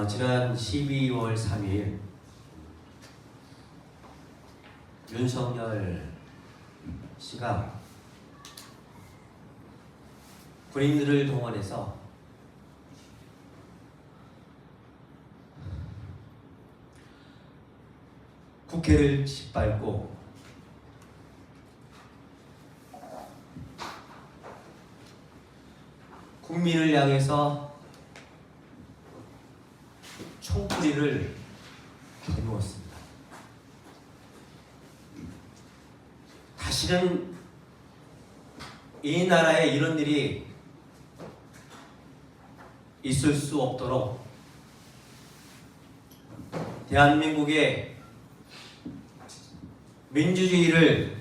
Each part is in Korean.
지난 12월 3일 윤석열 씨가 군인들을 동원해서 국회를 짓밟고 국민을 향해서 총구리를 겨누었습니다. 다시는 이 나라에 이런 일이 있을 수 없도록 대한민국의 민주주의를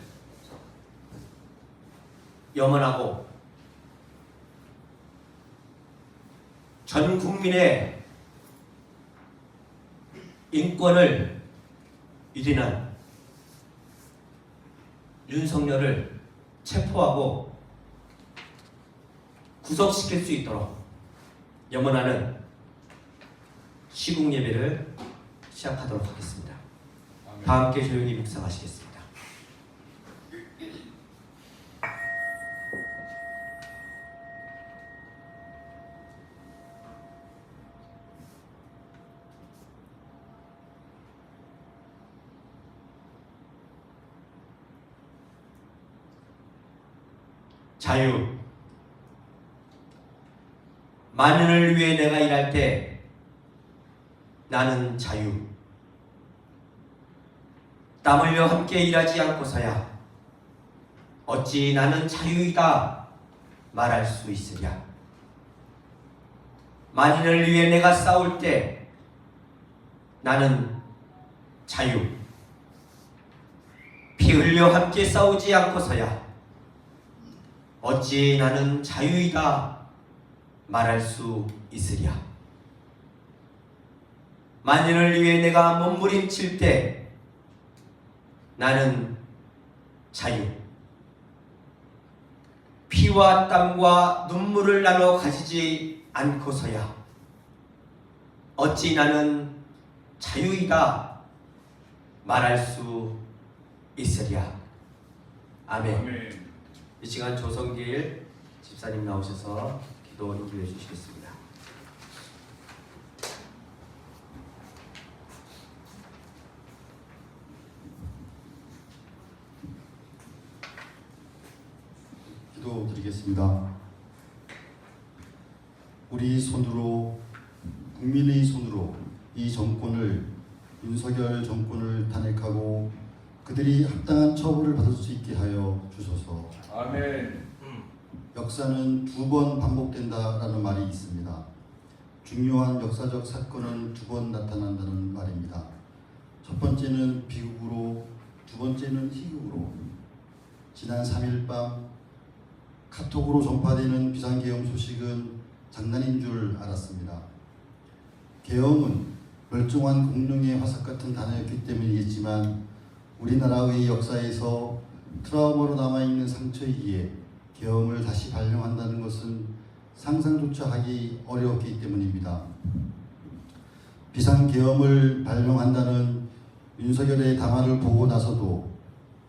염원하고 전 국민의 인권을 유린한 윤석열을 체포하고 구속시킬 수 있도록 염원하는 시국 예배를 시작하도록 하겠습니다. 다 함께 조용히 묵상하시겠습니다. 자유. 만연을 위해 내가 일할 때 나는 자유. 땀 흘려 함께 일하지 않고서야 어찌 나는 자유이다 말할 수 있으랴. 만인을 위해 내가 싸울 때 나는 자유. 피 흘려 함께 싸우지 않고서야 어찌 나는 자유이다 말할 수 있으랴. 만인을 위해 내가 몸부림칠 때 나는 자유. 피와 땀과 눈물을 나눠 가지지 않고서야 어찌 나는 자유이다 말할 수 있으랴. 아멘. 아멘. 이 시간 조성길 집사님 나오셔서 기도 인도해 주시겠습니다. 기도드리겠습니다. 우리 손으로, 국민의 손으로 이 정권을, 윤석열 정권을 탄핵하고 그들이 합당한 처벌을 받을 수 있게 하여 주소서. 아멘. 역사는 두 번 반복된다라는 말이 있습니다. 중요한 역사적 사건은 두 번 나타난다는 말입니다. 첫 번째는 비극으로, 두 번째는 희극으로. 지난 3일 밤 카톡으로 전파되는 비상계엄 소식은 장난인 줄 알았습니다. 계엄은 멀쩡한 공룡의 화석 같은 단어였기 때문이겠지만 우리나라의 역사에서 트라우마로 남아있는 상처이기에 계엄을 다시 발령한다는 것은 상상조차 하기 어려웠기 때문입니다. 비상계엄을 발령한다는 윤석열의 담화를 보고 나서도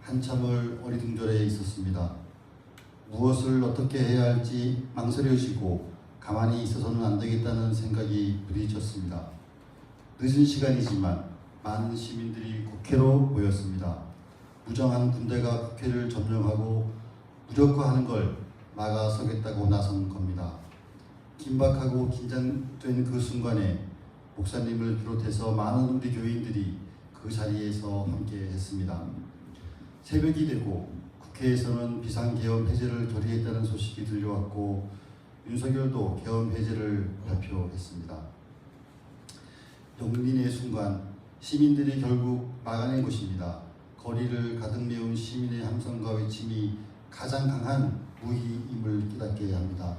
한참을 어리둥절해 있었습니다. 무엇을 어떻게 해야 할지 망설여지고 가만히 있어서는 안 되겠다는 생각이 부딪혔습니다. 늦은 시간이지만 많은 시민들이 국회로 모였습니다. 무정한 군대가 국회를 점령하고 무력화하는 걸 막아서겠다고 나선 겁니다. 긴박하고 긴장된 그 순간에 목사님을 비롯해서 많은 우리 교인들이 그 자리에서 함께 했습니다. 새벽이 되고 국회에서는 비상계엄 해제를 결의했다는 소식이 들려왔고 윤석열도 계엄 해제를 발표했습니다. 영린의 순간 시민들이 결국 막아낸 것입니다. 거리를 가득 메운 시민의 함성과 외침이 가장 강한 무기임을 깨닫게 합니다.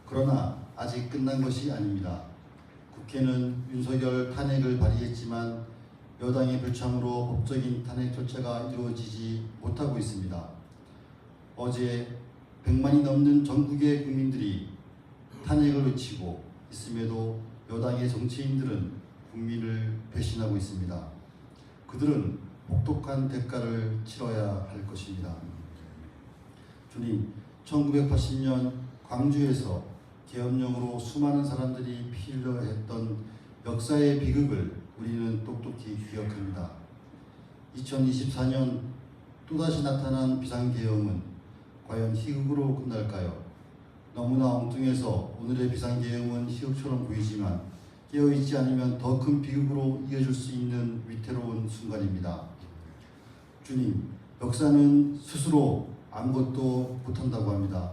그러나 아직 끝난 것이 아닙니다. 국회는 윤석열 탄핵을 발의했지만 여당의 불참으로 법적인 탄핵 절차가 이루어지지 못하고 있습니다. 어제 100만이 넘는 전국의 국민들이 탄핵을 외치고 있음에도 여당의 정치인들은 국민을 배신하고 있습니다. 그들은 혹독한 대가를 치러야 할 것입니다. 주님, 1980년 광주에서 계엄령으로 수많은 사람들이 피 흘려 했던 역사의 비극을 우리는 똑똑히 기억합니다. 2024년 또다시 나타난 비상계엄은 과연 희극으로 끝날까요? 너무나 엉뚱해서 오늘의 비상계엄은 희극처럼 보이지만 깨어있지 않으면 더 큰 비극으로 이어질 수 있는 위태로운 순간입니다. 주님, 역사는 스스로 아무것도 못한다고 합니다.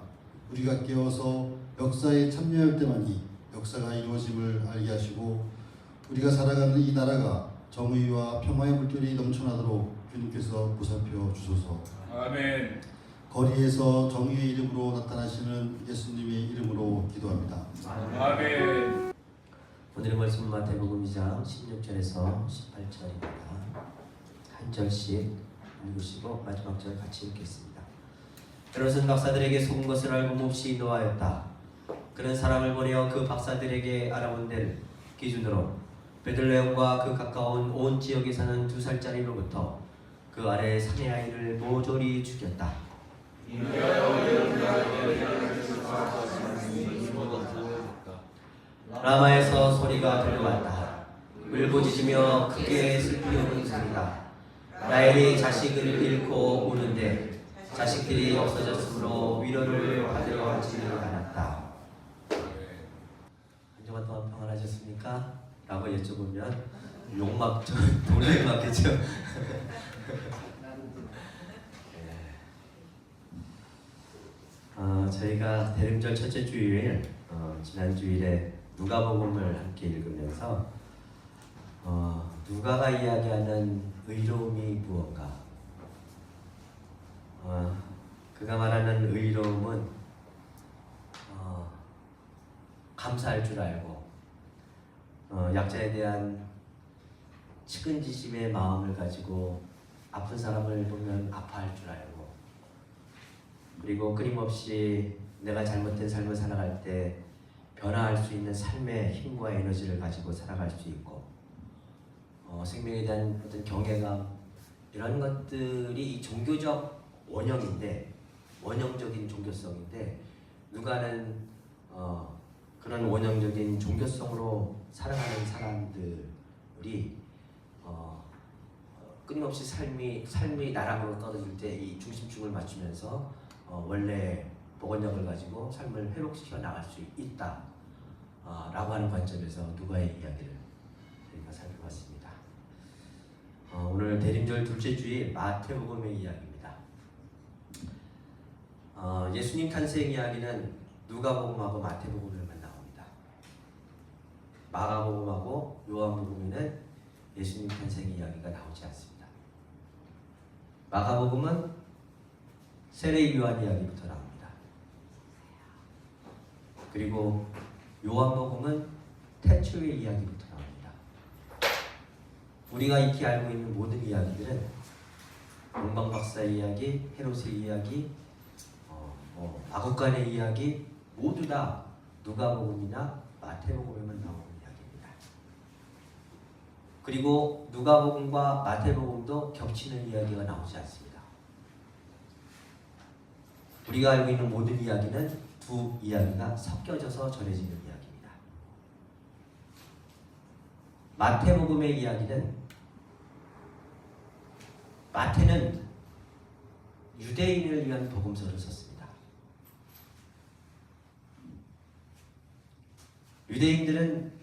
우리가 깨어서 역사에 참여할 때만이 역사가 이루어짐을 알게 하시고 우리가 살아가는 이 나라가 정의와 평화의 물결이 넘쳐나도록 주님께서 보살펴 주소서. 아멘. 거리에서 정의의 이름으로 나타나시는 예수님의 이름으로 기도합니다. 아멘. 오늘의 말씀 마태복음 2장 16절에서 18절입니다. 한 절씩 읽으시고 마지막 절 같이 읽겠습니다. 헤롯은 박사들에게 속은 것을 알고 몹시 노하였다. 그는 사람을 보내어 그 박사들에게 알아본 데를 기준으로 베들레헴과 그 가까운 온 지역에 사는 2살짜리로부터 그 아래 사내 아이를 모조리 죽였다. 라마에서 소리가 들려왔다. 울부짖으며 크게 슬피 우는 소리다. 라헬이 자식을 잃고 우는데 자식들이 없어졌으므로 위로를 받으려 하지 않았다. 한 주간 동안 평안하셨습니까? 라고 여쭤보면 욕막 돌을 맞겠죠. 저희가 대림절 첫째 주일 지난 주일에 누가복음을 함께 읽으면서 누가가 이야기하는 의로움이 무언가, 그가 말하는 의로움은 감사할 줄 알고 약자에 대한 측은지심의 마음을 가지고 아픈 사람을 보면 아파할 줄 알고, 그리고 끊임없이 내가 잘못된 삶을 살아갈 때 변화할 수 있는 삶의 힘과 에너지를 가지고 살아갈 수 있고, 생명에 대한 어떤 경외감, 이런 것들이 이 종교적 원형적인 종교성인데, 누가는 그런 원형적인 종교성으로 살아가는 사람들이 끊임없이 삶이 나락으로 떨어질 때 이 중심축을 맞추면서 원래 복원력을 가지고 삶을 회복시켜 나갈 수 있다 라고 하는 관점에서 누가의 이야기를 저희가 살펴봤습니다. 오늘 대림절 둘째 주일 마태복음의 이야기입니다. 예수님 탄생 이야기는 누가복음하고 마태복음에만 나옵니다. 마가복음하고 요한복음에는 예수님 탄생 이야기가 나오지 않습니다. 마가복음은 세례 요한 이야기부터 나옵니다. 그리고 요한복음은 태초의 이야기부터 나옵니다. 우리가 익히 알고 있는 모든 이야기들은 동방박사의 이야기, 헤롯의 이야기, 마국간의 이야기 모두 다 누가복음이나 마태복음에만 나오는 이야기입니다. 그리고 누가복음과 마태복음도 겹치는 이야기가 나오지 않습니다. 우리가 알고 있는 모든 이야기는 두 이야기가 섞여져서 전해지는 이야기입니다. 마태복음의 이야기는, 마태는 유대인을 위한 복음서를 썼습니다. 유대인들은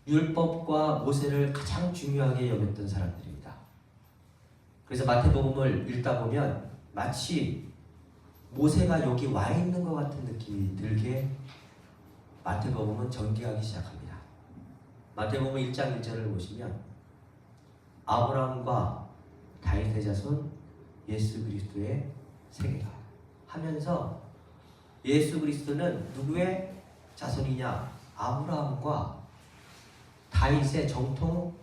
율법과 모세를 가장 중요하게 여겼던 사람들입니다. 그래서 마태복음을 읽다 보면 마치 모세가 여기 와 있는 것 같은 느낌이 들게 마태복음은 전개하기 시작합니다. 마태복음 1장 1절을 보시면 아브라함과 다윗의 자손 예수 그리스도의 세계가 하면서, 예수 그리스도는 누구의 자손이냐? 아브라함과 다윗의 정통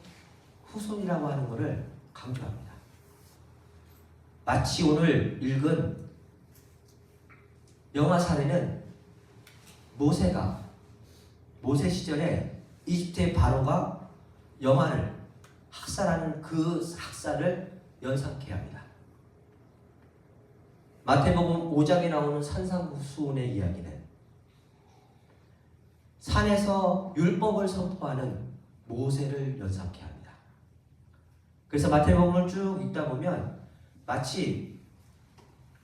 후손이라고 하는 것을 강조합니다. 마치 오늘 읽은 영화 사례는 모세가, 다윗의 자손, 예수 그리스도의 세계가, 하면서 예수 그리스도는 누구의 자손이냐? 아브라함과 다윗의 정통 후손이라고 하는 것을 강조합니다. 마치 오늘 읽은 영화 사례는 모세가, 다윗의 자손, 예수 그리스도의 세계가, 하면서 예수 그리스도는 누구의 자손이냐? 모세 시절에 이집트의 바로가 여만을 학살하는 그 학살을 연상케 합니다. 마태복음 5장에 나오는 산상수훈의 이야기는 산에서 율법을 선포하는 모세를 연상케 합니다. 그래서 마태복음을 쭉 읽다 보면 마치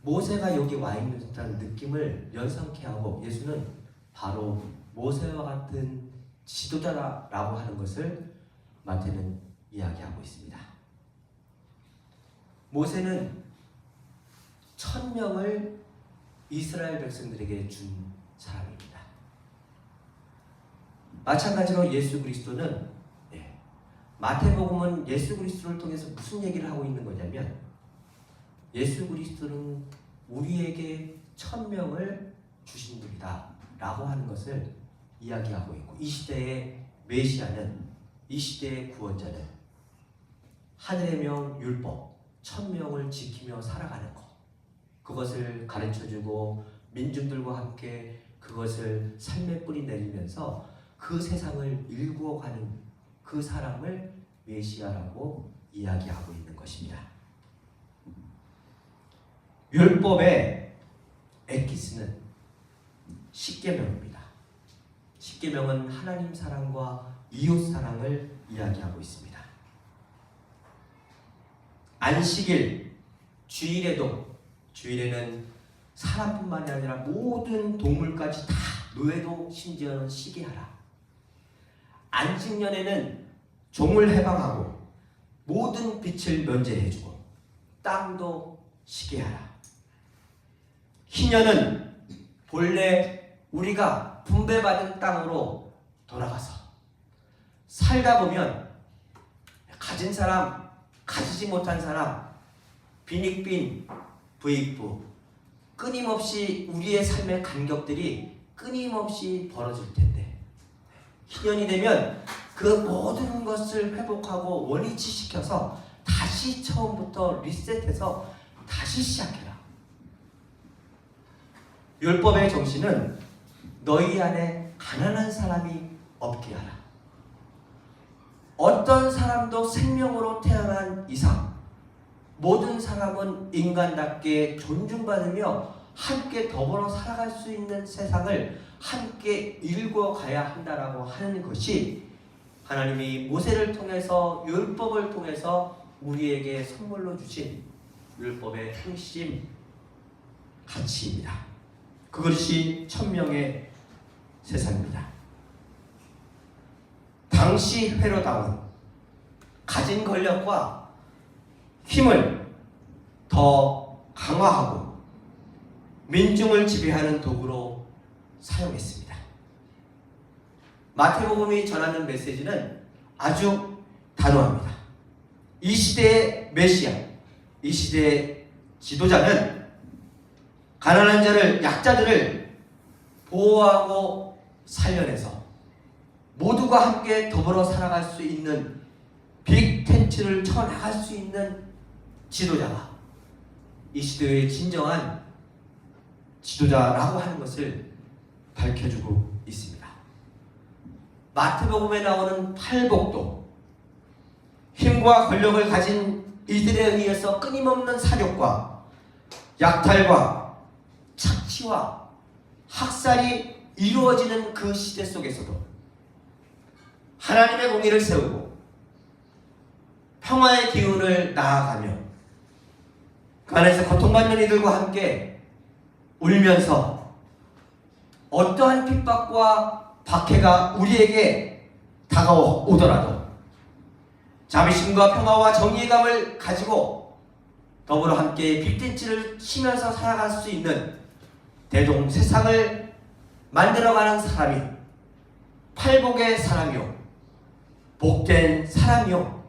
모세가 여기 와 있는 듯한 느낌을 연상케 하고 예수는 바로 모세와 같은 지도자라고 하는 것을 마태는 이야기하고 있습니다. 모세는 1000명을 이스라엘 백성들에게 준 사람입니다. 마찬가지로 예수 그리스도는 마태복음은 예수 그리스도를 통해서 무슨 얘기를 하고 있는 거냐면 예수 그리스도는 우리에게 1000명을 주신 분이다 라고 하는 것을 이야기하고 있고 이 시대의 메시아는 이 시대의 구원자는 하늘의 명 율법 1000명을 지키며 살아가는 것 그것을 가르쳐주고 민중들과 함께 그것을 삶의 뿌리 내리면서 그 세상을 일구어가는 그 사람을 메시아라고 이야기하고 있는 것입니다. 율법의 엑기스는 십계명입니다. 십계명은 하나님 사랑과 이웃 사랑을 이야기하고 있습니다. 안식일, 주일에는 사람뿐만이 아니라 모든 동물까지 다 노예도 심지어는 쉬게 하라. 안식년에는 종을 해방하고 모든 빛을 면제해주고 땅도 쉬게 하라. 희년은 본래 우리가 분배받은 땅으로 돌아가서 살다 보면 가진 사람, 가지지 못한 사람, 빈익빈, 부익부 끊임없이 우리의 삶의 간격들이 끊임없이 벌어질 텐데 희년이 되면 그 모든 것을 회복하고 원위치시켜서 다시 처음부터 리셋해서 다시 시작해라. 율법의 정신은 너희 안에 가난한 사람이 없게 하라. 어떤 사람도 생명으로 태어난 이상 모든 사람은 인간답게 존중받으며 함께 더불어 살아갈 수 있는 세상을 함께 일궈가야 한다라고 하는 것이 하나님이 모세를 통해서 율법을 통해서 우리에게 선물로 주신 율법의 핵심 가치입니다. 그것이 1000명의 세상입니다. 당시 회로당은 가진 권력과 힘을 더 강화하고 민중을 지배하는 도구로 사용했습니다. 마태복음이 전하는 메시지는 아주 단호합니다. 이 시대의 메시아, 이 시대의 지도자는 가난한 자를, 약자들을 보호하고 살려내서 모두가 함께 더불어 살아갈 수 있는 빅 텐트를 쳐나갈 수 있는 지도자가 이 시대의 진정한 지도자라고 하는 것을 밝혀주고 있습니다. 마태복음에 나오는 팔복도 힘과 권력을 가진 이들에 의해서 끊임없는 사욕과 약탈과 착취와 학살이 이루어지는 그 시대 속에서도 하나님의 공의를 세우고 평화의 기운을 나아가며 그 안에서 고통받는 이들과 함께 울면서 어떠한 핍박과 박해가 우리에게 다가오더라도 자비심과 평화와 정의감을 가지고 더불어 함께 빅텐치를 치면서 살아갈 수 있는 대동 세상을 만들어가는 사람이 팔복의 사람이요 복된 사람이요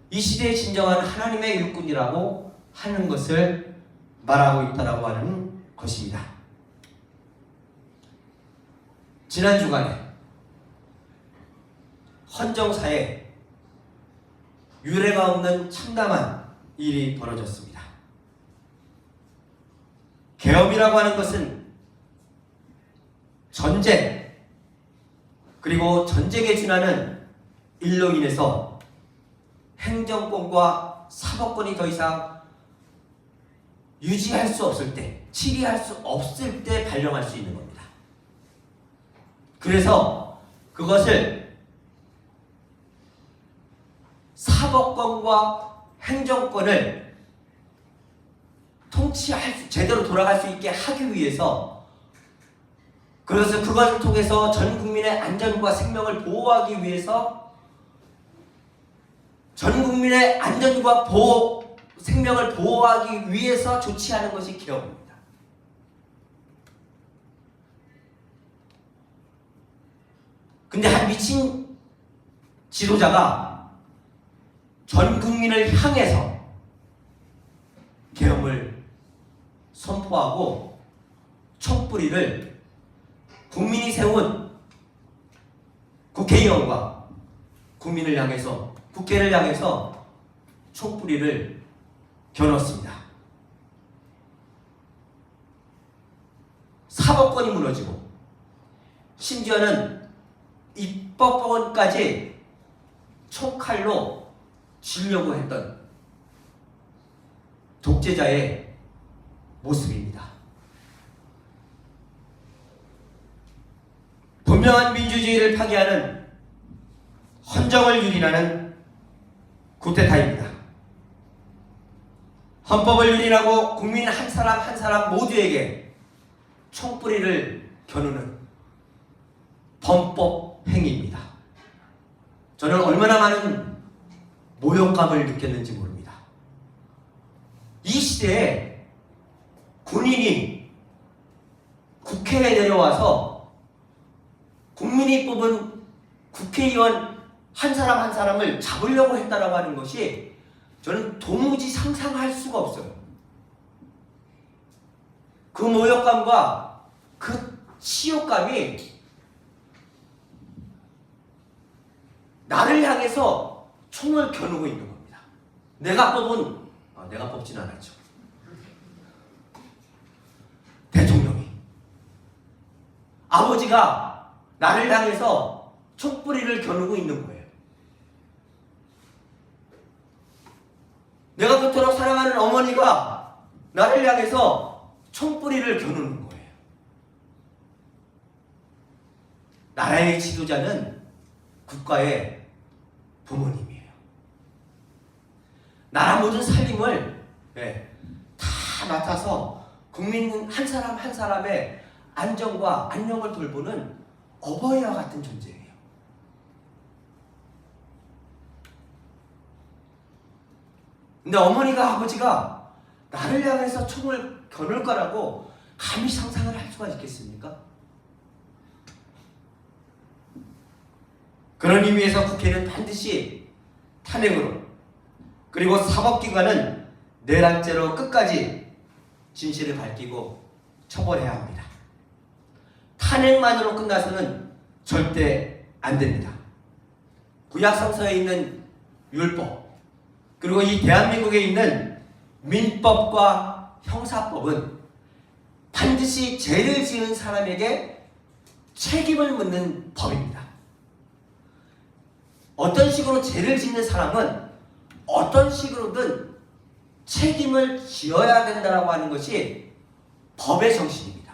이 시대의 진정한 하나님의 일꾼이라고 하는 것을 말하고 있다라고 하는 것입니다. 지난 주간에 헌정사에 유례가 없는 참담한 일이 벌어졌습니다. 계엄이라고 하는 것은 전쟁, 그리고 전쟁에 준하는 일로 인해서 행정권과 사법권이 더 이상 유지할 수 없을 때, 치리할 수 없을 때 발령할 수 있는 겁니다. 그래서 그것을 사법권과 행정권을 제대로 돌아갈 수 있게 하기 위해서, 그래서 그것을 통해서 전 국민의 안전과 생명을 보호하기 위해서, 전 국민의 안전과 생명을 보호하기 위해서 조치하는 것이 개혁입니다. 근데 한 미친 지도자가 전 국민을 향해서 계엄을 선포하고 촛불이를 국민이 세운 국회의원과 국민을 향해서, 국회를 향해서 촛불이를 겨눴습니다. 사법권이 무너지고 심지어는 입법권까지 총칼로 쥐려고 했던 독재자의 모습입니다. 분명한 민주주의를 파괴하는, 헌정을 유린하는 쿠데타입니다. 헌법을 유린하고 국민 한 사람 한 사람 모두에게 총뿌리를 겨누는 범법 행위입니다. 저는 얼마나 많은 모욕감을 느꼈는지 모릅니다. 이 시대에 군인이 국회에 내려와서 국민이 뽑은 국회의원 한 사람 한 사람을 잡으려고 했다라고 하는 것이 저는 도무지 상상할 수가 없어요. 그 모욕감과 그 치욕감이 나를 향해서 총을 겨누고 있는 겁니다. 내가 뽑진 않았죠. 대통령이, 아버지가 나를 향해서 촛불이를 겨누고 있는 거예요. 내가 그토록 사랑하는 어머니가 나를 향해서 총뿌리를 겨누는 거예요. 나라의 지도자는 국가의 부모님이에요. 나라 모든 살림을 다 맡아서 국민 한 사람 한 사람의 안전과 안녕을 돌보는 어버이와 같은 존재예요. 근데 어머니가, 아버지가 나를 향해서 총을 겨눌 거라고 감히 상상을 할 수가 있겠습니까? 그런 의미에서 국회는 반드시 탄핵으로, 그리고 사법기관은 내란죄로 끝까지 진실을 밝히고 처벌해야 합니다. 탄핵만으로 끝나서는 절대 안 됩니다. 구약성서에 있는 율법, 그리고 이 대한민국에 있는 민법과 형사법은 반드시 죄를 지은 사람에게 책임을 묻는 법입니다. 어떤 식으로 죄를 짓는 사람은 어떤 식으로든 책임을 지어야 된다고 하는 것이 법의 정신입니다.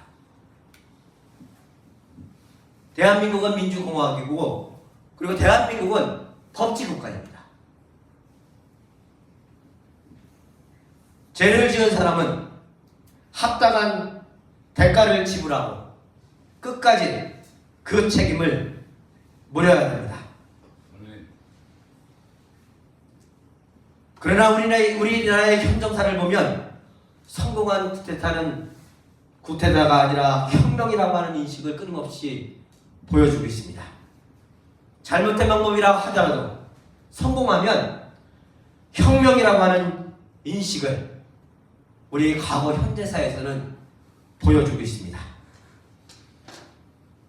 대한민국은 민주공화국이고, 그리고 대한민국은 법치국가입니다. 죄를 지은 사람은 합당한 대가를 지불하고 끝까지 그 책임을 물어야 됩니다. 그러나 우리나라의 현정사를 보면 성공한 쿠데타는 쿠데타가 아니라 혁명이라고 하는 인식을 끊임없이 보여주고 있습니다. 잘못된 방법이라고 하더라도 성공하면 혁명이라고 하는 인식을 우리 과거 현대사에서는 보여주고 있습니다.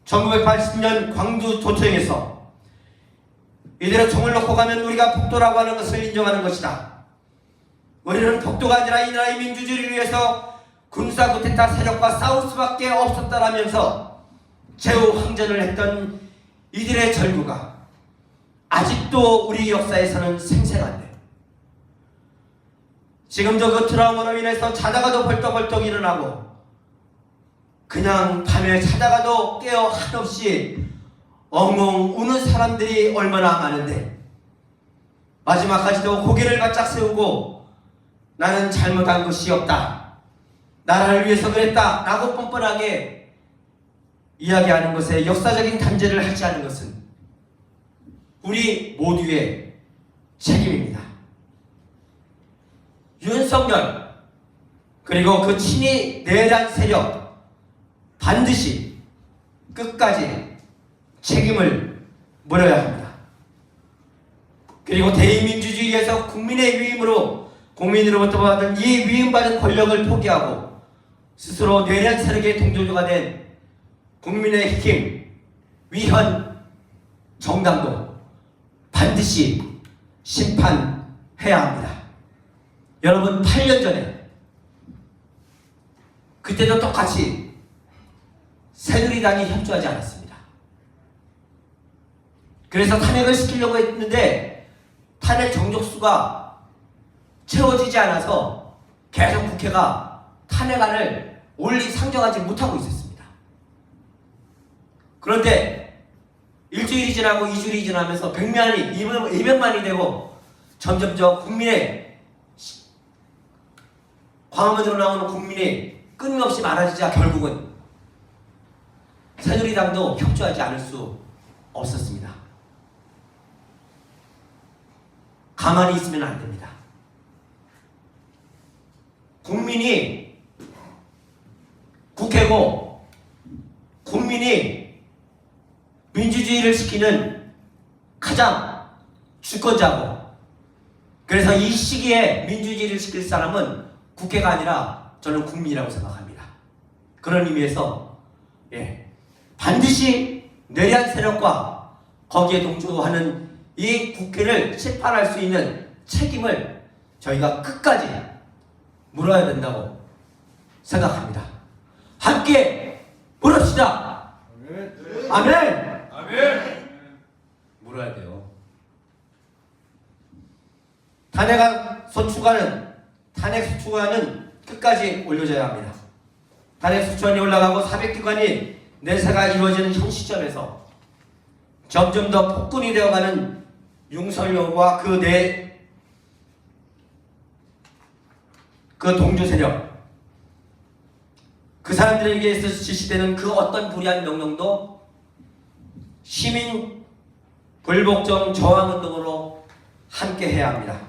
1980년 광주 도청에서 이대로 총을 놓고 가면 우리가 폭도라고 하는 것을 인정하는 것이다. 우리는 폭도가 아니라 이 나라의 민주주의를 위해서 군사 쿠데타 세력과 싸울 수밖에 없었다라면서 제후 항전을 했던 이들의 절규가 아직도 우리 역사에서는 생생한데, 지금도 그 트라우마로 인해서 자다가도 벌떡벌떡 일어나고 그냥 밤에 자다가도 깨어 한없이 엉엉 우는 사람들이 얼마나 많은데, 마지막까지도 고개를 바짝 세우고 나는 잘못한 것이 없다, 나라를 위해서 그랬다 라고 뻔뻔하게 이야기하는 것에 역사적인 단죄를 하지 않은 것은 우리 모두의 책임입니다. 윤석열 그리고 그 친위 내란 세력 반드시 끝까지 책임을 물어야 합니다. 그리고 대의민주주의에서 국민의 위임으로 국민으로부터 받은 이 위임받은 권력을 포기하고 스스로 내란 세력의 동조주가 된 국민의힘 위헌 정당도 반드시 심판해야 합니다. 여러분, 8년 전에 그때도 똑같이 새누리당이 협조하지 않았습니다. 그래서 탄핵을 시키려고 했는데 탄핵 정족수가 채워지지 않아서 계속 국회가 탄핵안을 상정하지 못하고 있었습니다. 그런데 일주일이 지나고 2주일이 지나면서 100만이 200만이 되고 점점 국민의 광화문으로 나오는 국민이 끊임없이 많아지자 결국은 새누리당도 협조하지 않을 수 없었습니다. 가만히 있으면 안 됩니다. 국민이 국회고 국민이 민주주의를 지키는 가장 주권자고, 그래서 이 시기에 민주주의를 지킬 사람은 국회가 아니라 저는 국민이라고 생각합니다. 그런 의미에서 반드시 내란 세력과 거기에 동조하는 이 국회를 심판할 수 있는 책임을 저희가 끝까지 물어야 된다고 생각합니다. 함께 물읍시다. 아멘. 아멘. 물어야 돼요. 탄핵 소추안은 끝까지 올려져야 합니다. 탄핵 소추안이 올라가고 400기관이 내세가 이루어지는 현 시점에서 점점 더 폭군이 되어가는 윤석열과 그 동조 세력, 그 사람들에게 있어서 지시되는 그 어떤 불이한 명령도 시민 불복종 저항운동으로 함께 해야 합니다.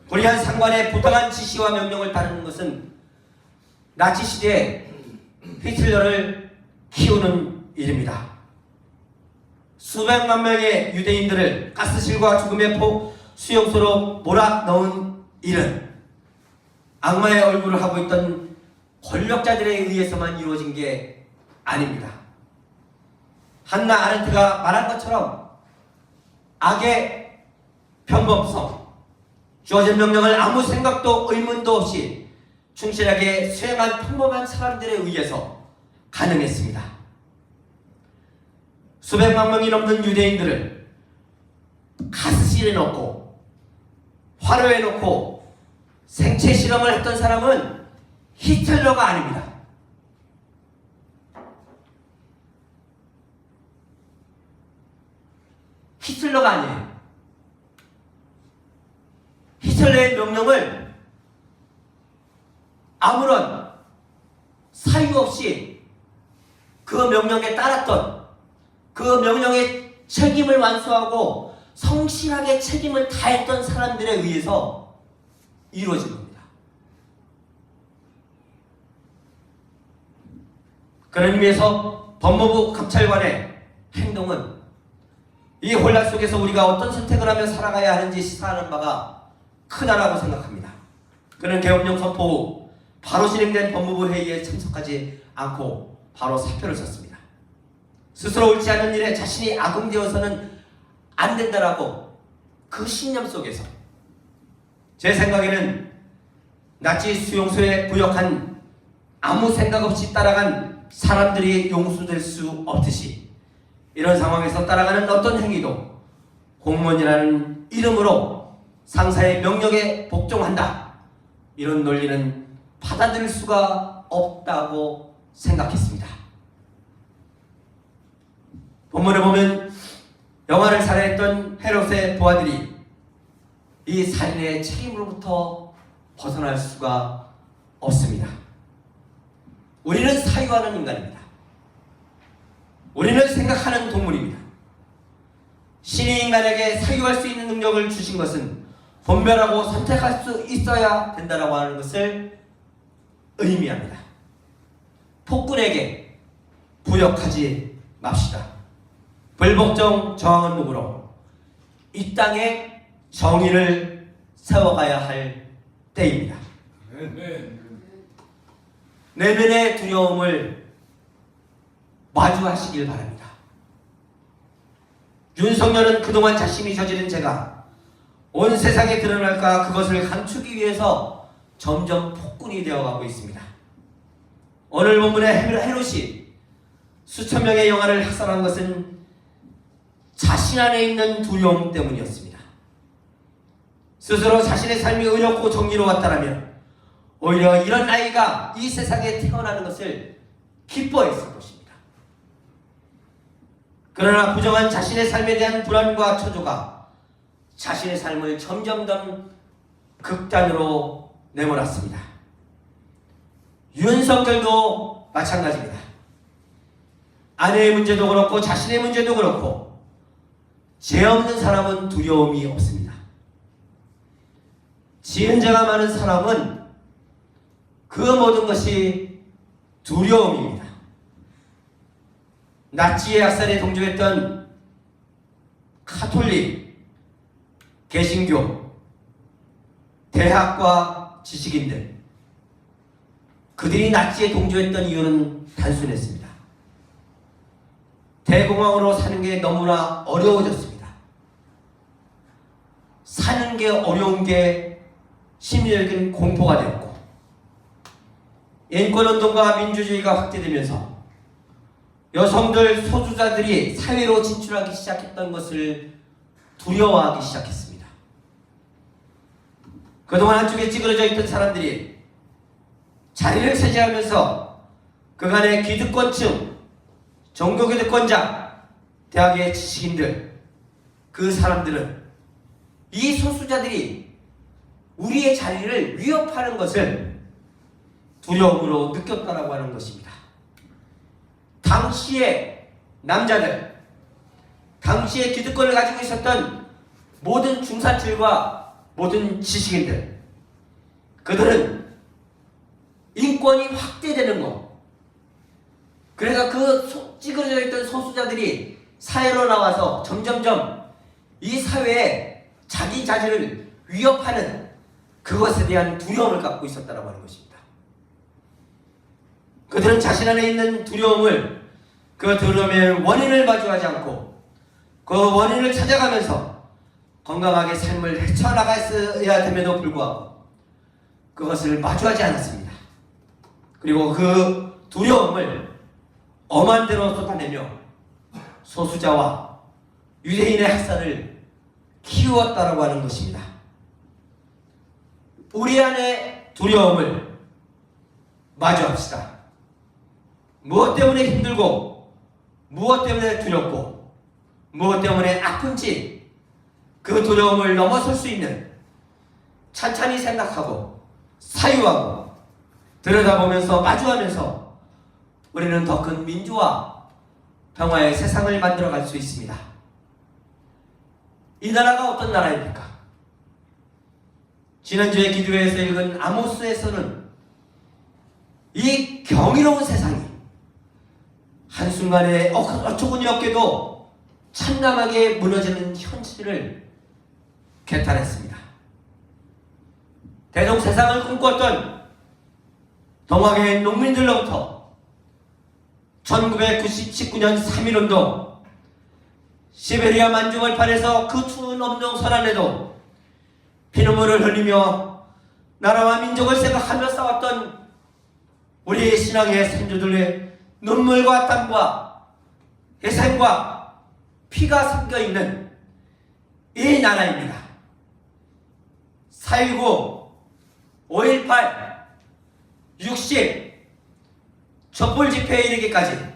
불의한 상관의 부당한 지시와 명령을 따르는 것은 나치 시대에 히틀러를 키우는 일입니다. 수백만 명의 유대인들을 가스실과 죽음의 수용소로 몰아넣은 일은 악마의 얼굴을 하고 있던 권력자들에 의해서만 이루어진 게 아닙니다. 한나 아렌트가 말한 것처럼 악의 평범성, 주어진 명령을 아무 생각도 의문도 없이 충실하게 수행한 평범한 사람들에 의해서 가능했습니다. 수백만 명이 넘는 유대인들을 가스실에 넣고 화로에 넣고 생체 실험을 했던 사람은 히틀러가 아닙니다. 히틀러가 아니에요. 히틀러의 명령을 아무런 사유 없이 그 명령에 따랐던, 그 명령의 책임을 완수하고 성실하게 책임을 다했던 사람들에 의해서 이루어진 겁니다. 그런 의미에서 법무부 감찰관의 행동은 이 혼란 속에서 우리가 어떤 선택을 하며 살아가야 하는지 시사하는 바가 크다라고 생각합니다. 그는 계엄령 선포 후 바로 진행된 법무부 회의에 참석하지 않고 바로 사표를 썼습니다. 스스로 옳지 않은 일에 자신이 악용되어서는 안 된다라고 그 신념 속에서, 제 생각에는 나치 수용소에 부역한 아무 생각 없이 따라간 사람들이 용서될 수 없듯이 이런 상황에서 따라가는 어떤 행위도 공무원이라는 이름으로 상사의 명령에 복종한다. 이런 논리는 받아들일 수가 없다고 생각했습니다. 본문에 보면 영화를 살해했던 헤롯의 부하들이 이 살인의 책임으로부터 벗어날 수가 없습니다. 우리는 사유하는 인간입니다. 우리는 생각하는 동물입니다. 신이 인간에게 사유할 수 있는 능력을 주신 것은 분별하고 선택할 수 있어야 된다고 하는 것을 의미합니다. 폭군에게 부역하지 맙시다. 불복종 저항은 누구로 이 땅에 정의를 세워가야 할 때입니다. 내면의 두려움을 마주하시길 바랍니다. 윤석열은 그동안 자신이 저지른 죄가 온 세상에 드러날까 그것을 감추기 위해서 점점 폭군이 되어가고 있습니다. 오늘 본문의 헤롯이 수천 명의 영아를 학살한 것은 자신 안에 있는 두려움 때문이었습니다. 스스로 자신의 삶이 의롭고 정의로웠다면 오히려 이런 아이가 이 세상에 태어나는 것을 기뻐했을 것입니다. 그러나 부정한 자신의 삶에 대한 불안과 초조가 자신의 삶을 점점 더 극단으로 내몰았습니다. 윤석열도 마찬가지입니다. 아내의 문제도 그렇고 자신의 문제도 그렇고 죄 없는 사람은 두려움이 없습니다. 지은 죄가 많은 사람은 그 모든 것이 두려움입니다. 나치의 학살에 동조했던 카톨릭, 개신교, 대학과 지식인들, 그들이 나치에 동조했던 이유는 단순했습니다. 대공황으로 사는 게 너무나 어려워졌습니다. 사는 게 어려운 게 심리적인 공포가 되었고, 인권운동과 민주주의가 확대되면서 여성들, 소수자들이 사회로 진출하기 시작했던 것을 두려워하기 시작했습니다. 그동안 한쪽에 찌그러져 있던 사람들이 자리를 차지하면서 그간의 기득권층, 종교기득권자, 대학의 지식인들, 그 사람들은 이 소수자들이 우리의 자리를 위협하는 것을 두려움으로 느꼈다라고 하는 것입니다. 당시의 남자들, 당시의 기득권을 가지고 있었던 모든 중산층과 모든 지식인들, 그들은 인권이 확대되는 것, 그래서 그 찌그러져 있던 소수자들이 사회로 나와서 점점점 이 사회에 자기 자신을 위협하는 그것에 대한 두려움을 갖고 있었다고 하는 것입니다. 그들은 자신 안에 있는 두려움을, 그 두려움의 원인을 마주하지 않고 그 원인을 찾아가면서 건강하게 삶을 헤쳐나갔어야 됨에도 불구하고 그것을 마주하지 않았습니다. 그리고 그 두려움을 엄한 대로 쏟아내며 소수자와 유대인의 학살을 키웠다라고 하는 것입니다. 우리 안에 두려움을 마주합시다. 무엇 때문에 힘들고, 무엇 때문에 두렵고, 무엇 때문에 아픈지 그 두려움을 넘어설 수 있는, 찬찬히 생각하고 사유하고 들여다보면서 마주하면서 우리는 더 큰 민주화, 평화의 세상을 만들어갈 수 있습니다. 이 나라가 어떤 나라입니까? 지난주에 기도회에서 읽은 아모스에서는 이 경이로운 세상이 한순간에 어처구니없게도 참담하게 무너지는 현실을 개탄했습니다. 대동세상을 꿈꿨던 동학의 농민들로부터 1919년 3.1운동, 시베리아 만주벌판에서 그 추운 엄동설안에도 피눈물을 흘리며 나라와 민족을 생각하며 싸웠던 우리의 신앙의 선조들의 눈물과 땀과 희생과 피가 섞여 있는 이 나라입니다. 4.19, 5.18, 60, 촛불 집회에 이르기까지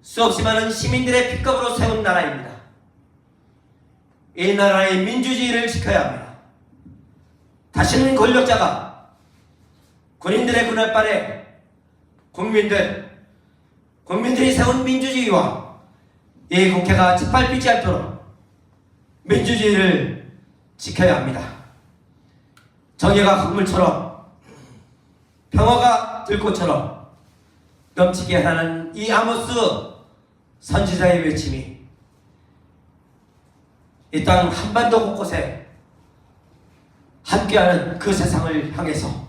수없이 많은 시민들의 피값으로 세운 나라입니다. 이 나라의 민주주의를 지켜야 합니다. 다시는 권력자가 군인들의 군활발에 국민들이 세운 민주주의와 이 국회가 짓밟히지 않도록 민주주의를 지켜야 합니다. 정의가 강물처럼 평화가 들꽃처럼 넘치게 하는 이 아모스 선지자의 외침이 이 땅 한반도 곳곳에 함께하는 그 세상을 향해서,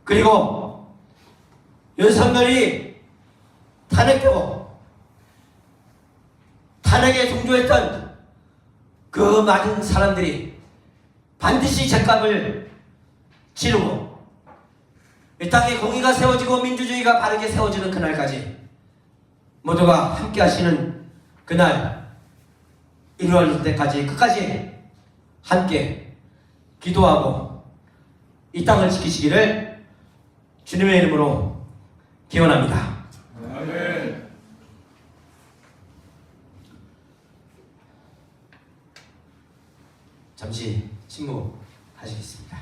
그리고 윤석열이 탄핵되고 탄핵에 동조했던 그 많은 사람들이 반드시 책값을 치르고 이 땅에 공의가 세워지고 민주주의가 바르게 세워지는 그날까지 모두가 함께 하시는 그날 이루어질 때까지 끝까지 함께 기도하고 이 땅을 지키시기를 주님의 이름으로 기원합니다. 아멘. 잠시 침묵하시겠습니다.